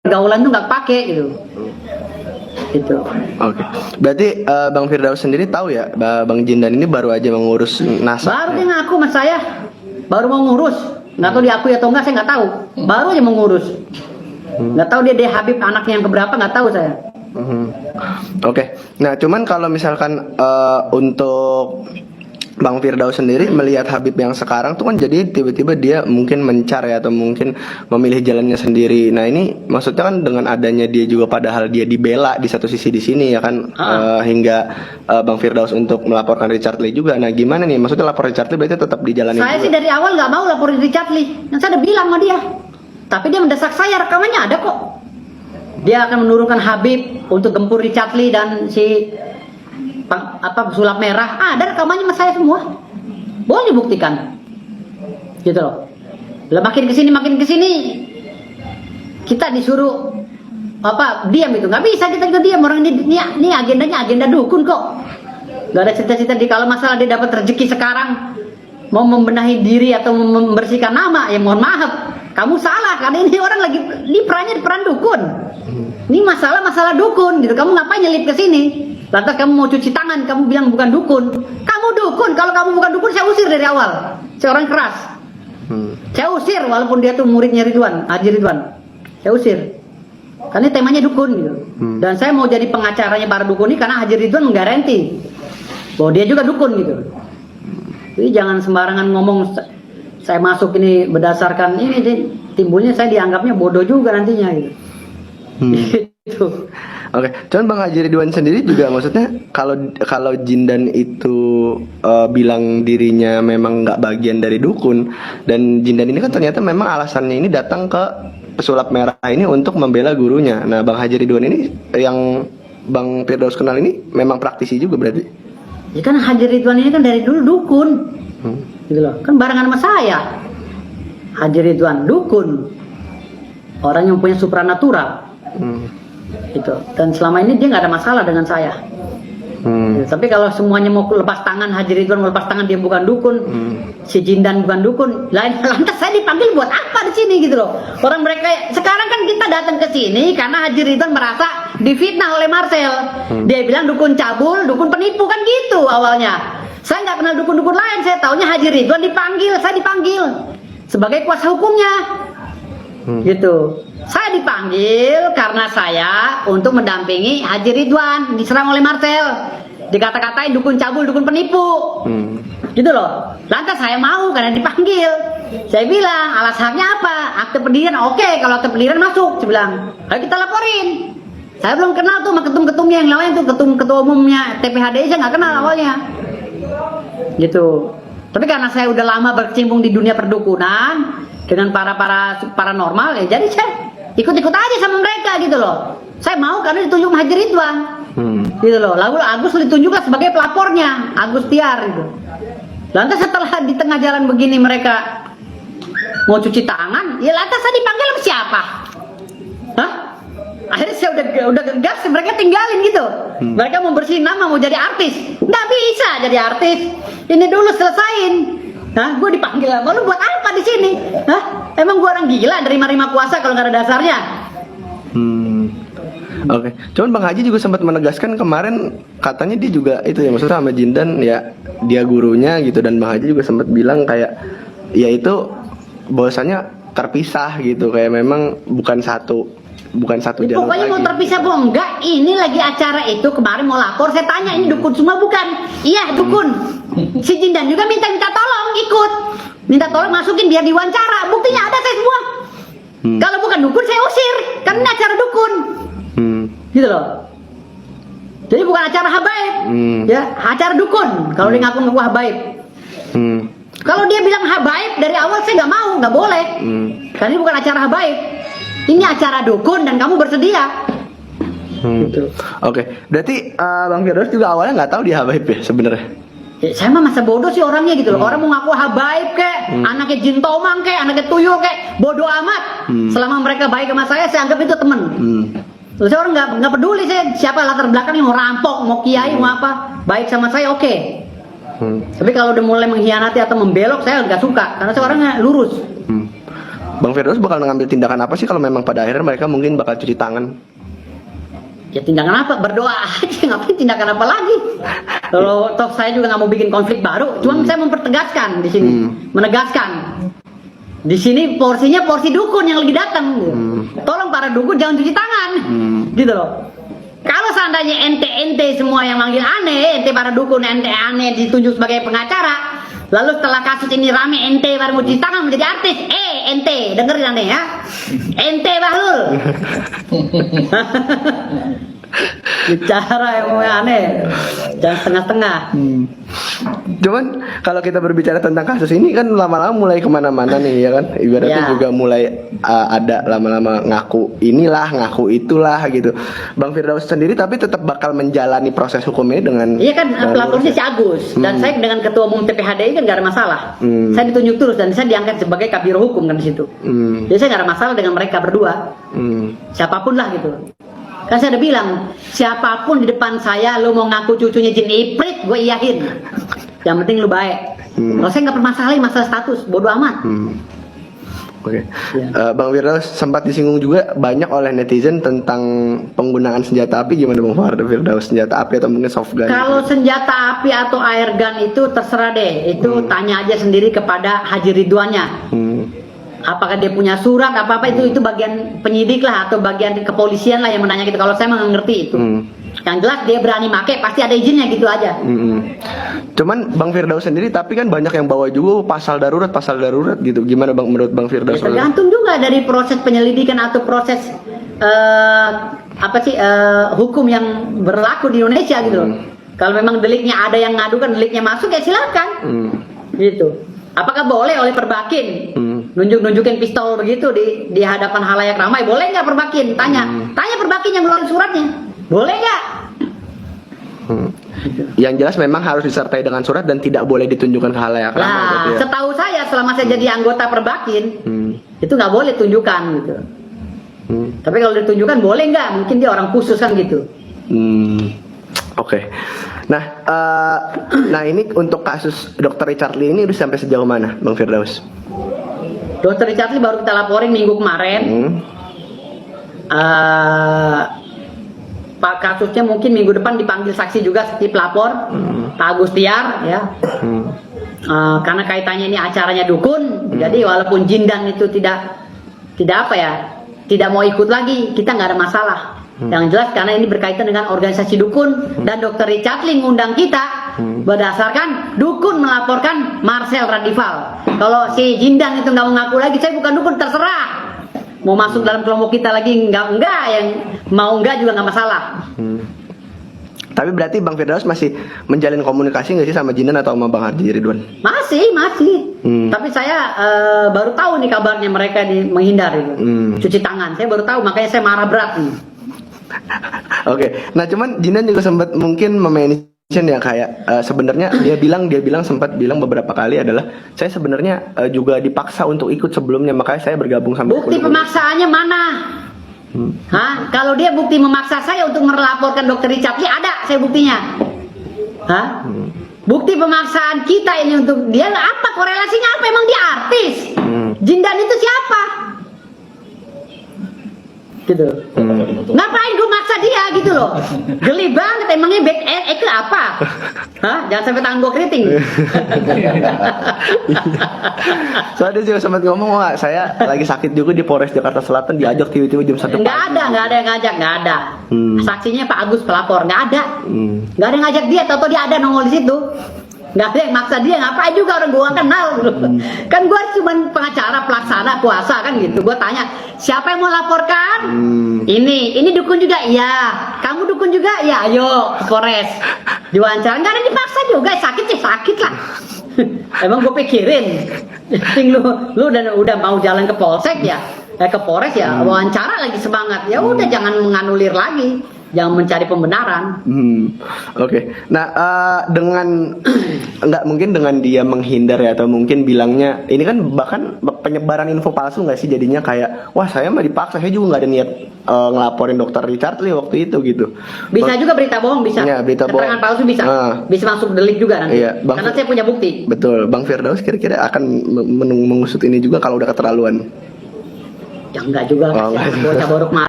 pergaulan tuh nggak pakai gitu. Gitu. Oke. Berarti Bang Firdaus sendiri tahu ya, Bang Jindan ini baru aja mengurus nasab. Baru dia ngaku sama saya, baru mau ngurus. Nggak tahu diakui atau enggak, saya nggak tahu. Baru aja mau ngurus. Nggak tahu dia Habib anaknya yang keberapa, nggak tahu saya. Oke. Nah, cuman kalau misalkan untuk Bang Firdaus sendiri melihat Habib yang sekarang tuh kan jadi tiba-tiba dia mungkin mencar ya, atau mungkin memilih jalannya sendiri. Nah ini maksudnya kan dengan adanya dia juga padahal dia dibela di satu sisi di sini ya kan, hingga Bang Firdaus untuk melaporkan Richard Lee juga. Nah gimana nih, maksudnya lapor Richard Lee berarti tetap dijalani? Saya sih dari awal nggak mau laporin Richard Lee. Yang saya udah bilang sama dia. Tapi dia mendesak saya, rekamannya ada kok. Dia akan menurunkan Habib untuk gempur Richard Lee dan si sulap merah. Ada rekamannya sama saya semua. Boleh dibuktikan. Gitu loh. Lah makin kesini kita disuruh diam itu. Nggak bisa kita juga diam. Orang ini agendanya agenda dukun kok. Gak ada cita-cita kalau masalah dia dapat rezeki sekarang mau membenahi diri atau membersihkan nama, ya mohon maaf, kamu salah karena ini orang lagi perannya peran dukun. Ini masalah dukun gitu. Kamu ngapain nyelip ke sini? Lantas kamu mau cuci tangan, kamu bilang bukan dukun. Kamu dukun. Kalau kamu bukan dukun, saya usir dari awal. Saya orang keras. Saya usir walaupun dia tuh muridnya Ridwan, Haji Ridwan. Saya usir. Karena temanya dukun gitu. Dan saya mau jadi pengacaranya para dukun ini karena Haji Ridwan menggaranti bahwa dia juga dukun gitu. Jadi jangan sembarangan ngomong saya masuk ini berdasarkan ini, timbulnya saya dianggapnya bodoh juga nantinya gitu. Gitu. Oke, cuman Bang Haji Ridwan sendiri juga maksudnya kalau Jindan itu bilang dirinya memang nggak bagian dari dukun, dan Jindan ini kan ternyata memang alasannya ini datang ke pesulap merah ini untuk membela gurunya. Nah, Bang Haji Ridwan ini yang Bang Firdaus kenal ini memang praktisi juga berarti? Ya kan Haji Ridwan ini kan dari dulu dukun, gitu loh. Kan barengan sama saya. Haji Ridwan dukun, orang yang punya supranatural. Gitu. Dan selama ini dia nggak ada masalah dengan saya. Gitu. Tapi kalau semuanya mau lepas tangan, Haji Ridwan mau lepas tangan dia bukan dukun, si Jindan bukan dukun, lantas saya dipanggil buat apa di sini gitu loh. Orang mereka sekarang kan kita datang ke sini karena Haji Ridwan merasa difitnah oleh Marcel. Dia bilang dukun cabul, dukun penipu, kan gitu awalnya. Saya nggak kenal dukun-dukun lain, saya taunya Haji Ridwan dipanggil, saya dipanggil sebagai kuasa hukumnya. Gitu. Saya dipanggil karena saya untuk mendampingi Haji Ridwan diserang oleh Marcel, dikata-katain dukun cabul, dukun penipu, gitu loh. Lantas saya mau karena dipanggil. Saya bilang alasannya apa? Akte pendirian, oke, kalau akte pendirian masuk. Saya bilang, ayo kita laporin. Saya belum kenal tuh sama ketum-ketumnya yang lain tuh, ketua umumnya TPHDI saya nggak kenal awalnya, gitu. Tapi karena saya udah lama berkecimpung di dunia perdukunan dengan para paranormal, ya jadi saya ikut-ikut aja sama mereka gitu loh. Saya mau karena ditunjuk Haji Ridwan, gitu loh. Lalu Agus ditunjuklah sebagai pelapornya, Agus Tiar gitu. Lantas setelah di tengah jalan begini mereka mau cuci tangan, ya lantas saya dipanggil sama siapa? Hah? Akhirnya saya udah gas, mereka tinggalin gitu. Mereka mau bersihin nama, mau jadi artis. Nggak bisa jadi artis. Ini dulu selesain. Hah? Gue dipanggil sama lu buat apa di sini? Hah? Emang gue orang gila nerima kuasa kalau nggak ada dasarnya? Oke. Cuman Bang Haji juga sempat menegaskan kemarin katanya dia juga itu ya, maksudnya sama Jindan ya dia gurunya gitu, dan Bang Haji juga sempat bilang kayak ya itu bahwasanya terpisah gitu, kayak memang bukan satu ya, jalur. Pokoknya mau terpisah gue enggak. Ini lagi acara itu kemarin mau lapor, saya tanya ini dukun semua bukan? Iya dukun. Si Jindan juga minta tolong ikut, minta tolong masukin biar diwawancara. Buktinya ada saya semua. Kalau bukan dukun saya usir, karena ini acara dukun. Gitu loh. Jadi bukan acara habaib, ya acara dukun. Kalau dia ngaku habaib. Kalau dia bilang habaib dari awal saya nggak mau, nggak boleh. Karena ini bukan acara habaib. Ini acara dukun dan kamu bersedia. Gitu. Oke. Berarti Bang Firdaus juga awalnya nggak tahu dia habaib ya sebenarnya? Ya, saya mah masa bodoh sih orangnya gitu loh. Orang mau ngaku habaib kek, anaknya Jin Tomang kek, anaknya Tuyul kek, bodoh amat. Selama mereka baik sama saya anggap itu temen. Terus saya orang nggak peduli saya siapa latar belakangnya, mau rampok, mau kiai, mau apa, baik sama saya oke. Tapi kalau udah mulai mengkhianati atau membelok saya nggak suka, karena saya orangnya lurus. Bang Firdaus bakal ngambil tindakan apa sih kalau memang pada akhirnya mereka mungkin bakal cuci tangan? Ya tindakan apa? Berdoa aja, ngapain tindakan apa lagi? Kalau toh saya juga nggak mau bikin konflik baru, cuma saya mempertegaskan di sini, menegaskan. Di sini porsinya porsi dukun yang lagi datang. Tolong para dukun jangan cuci tangan, gitu loh. Kalau seandainya ente semua yang manggil aneh, ente para dukun ente aneh ditunjuk sebagai pengacara, lalu setelah kasus ini rame ente baru mau cuci tangan menjadi artis, ente dengerin aneh ya, ente Bahlul. Bicara yang aneh, jangan setengah-setengah. Cuman kalau kita berbicara tentang kasus ini kan lama-lama mulai kemana-mana nih ya kan, ibaratnya Ya. juga mulai ada lama-lama ngaku inilah, ngaku itulah gitu. Bang Firdaus sendiri tapi tetap bakal menjalani proses hukumnya dengan. Iya kan, dengan pelapornya lurus si ya? Agus dan saya dengan ketua umum TPHDI kan gak ada masalah. Saya ditunjuk terus dan saya diangkat sebagai kabiro hukum kan di situ. Jadi saya gak ada masalah dengan mereka berdua. Siapapun lah gitu. Kan saya udah bilang, siapapun di depan saya, lu mau ngaku cucunya jin iprit, gue iyahin. Yang penting lu baik. Kalau saya nggak permasalahin masalah status, bodoh amat. Oke. Ya. Bang Firdaus sempat disinggung juga banyak oleh netizen tentang penggunaan senjata api. Gimana Bang Firdaus, senjata api atau mungkin soft gun? Kalau senjata api atau air gun itu terserah deh. Itu tanya aja sendiri kepada Haji Ridwannya. Apakah dia punya surat apa itu bagian penyidik lah atau bagian kepolisian lah yang menanya gitu. Kalau saya nggak ngerti itu. Yang jelas dia berani make pasti ada izinnya gitu aja. Cuman Bang Firdaus sendiri tapi kan banyak yang bawa juga pasal darurat gitu. Gimana Bang menurut Bang Firdaus? Ya, tergantung juga dari proses penyelidikan atau proses hukum yang berlaku di Indonesia gitu loh. Kalau memang deliknya ada yang ngadukan deliknya masuk ya silakan. Gitu. Apakah boleh oleh Perbakin nunjukin pistol begitu di hadapan halayak ramai? Boleh nggak Perbakin? Tanya Perbakin yang ngeluarin suratnya. Boleh nggak? Yang jelas memang harus disertai dengan surat dan tidak boleh ditunjukkan ke halayak ramai. Nah, Gitu ya? setahu saya selama saya jadi anggota Perbakin itu nggak boleh tunjukkan gitu. Tapi kalau ditunjukkan boleh nggak? Mungkin dia orang khusus kan gitu. Oke. Nah ini untuk kasus Dr. Richard Lee ini udah sampai sejauh mana, Bang Firdaus? Dr. Richard Lee baru kita laporin minggu kemarin. Pak kasusnya mungkin minggu depan dipanggil saksi juga seperti pelapor, Pak Agustiar ya. Karena kaitannya ini acaranya dukun, jadi walaupun Jindan itu tidak mau ikut lagi, kita nggak ada masalah. Yang jelas karena ini berkaitan dengan organisasi dukun dan Dr. Richard Lee ngundang kita berdasarkan dukun melaporkan Marcel Radival. Kalau si Jindan itu nggak mau ngaku lagi, saya bukan dukun, terserah. Mau masuk dalam kelompok kita lagi enggak yang mau enggak juga nggak masalah. Tapi berarti Bang Firdaus masih menjalin komunikasi nggak sih sama Jindan atau sama Bang Haji Ridwan? Masih. Tapi saya baru tahu nih kabarnya mereka menghindar itu. Cuci tangan. Saya baru tahu, makanya saya marah berat nih. Oke. Nah cuman Jindan juga sempat mungkin mention ya kayak sebenarnya dia bilang sempat bilang beberapa kali adalah saya sebenarnya juga dipaksa untuk ikut sebelumnya, makanya saya bergabung sama Bukti pemaksaannya mana? Kalau dia bukti memaksa saya untuk melaporkan Dr. Richard Lee, ada saya buktinya. Bukti pemaksaan kita ini untuk dia apa korelasinya apa? Emang dia artis? Jindan itu siapa? Gitu. Ngapain gue maksa dia gitu loh? Geli banget, emangnya back end ke apa? Jangan sampai tangan gue keriting. Soalnya dia juga sempat ngomong, wah saya lagi sakit juga di Polres Jakarta Selatan, diajak tiba-tiba jam 1 pagi. Nggak ada yang ngajak, nggak ada. Saksinya Pak Agus pelapor, nggak ada. Nggak ada yang ngajak dia, atau dia ada nongol di situ. Nggak ada yang maksa dia, ngapain juga orang gua kenal gitu. Kan gua cuma pengacara pelaksana kuasa kan gitu. Gua tanya, siapa yang mau laporkan? Ini dukun juga? Iya. Kamu dukun juga? Ya, ayo ke Polres. Diwawancara, nggak ada dipaksa juga, sakit lah. Emang gue pikirin, lu udah mau jalan ke Polsek ya, ke Polres ya, wawancara lagi semangat, ya udah jangan menganulir lagi, jangan mencari pembenaran. Oke. Nah dengan nggak mungkin dengan dia menghindar ya, atau mungkin bilangnya ini kan bahkan penyebaran info palsu nggak sih jadinya kayak wah saya mah dipaksa, saya juga nggak ada niat ngelaporin Dr. Richard Lee waktu itu gitu. Bisa juga berita bohong, bisa. Ya, berita keterangan bohong. palsu bisa. Bisa masuk delik juga nanti. Iya, karena saya punya bukti. Betul. Bang Firdaus kira-kira akan mengusut ini juga kalau udah keterlaluan. Ya enggak juga, Oh, enggak. bocah borok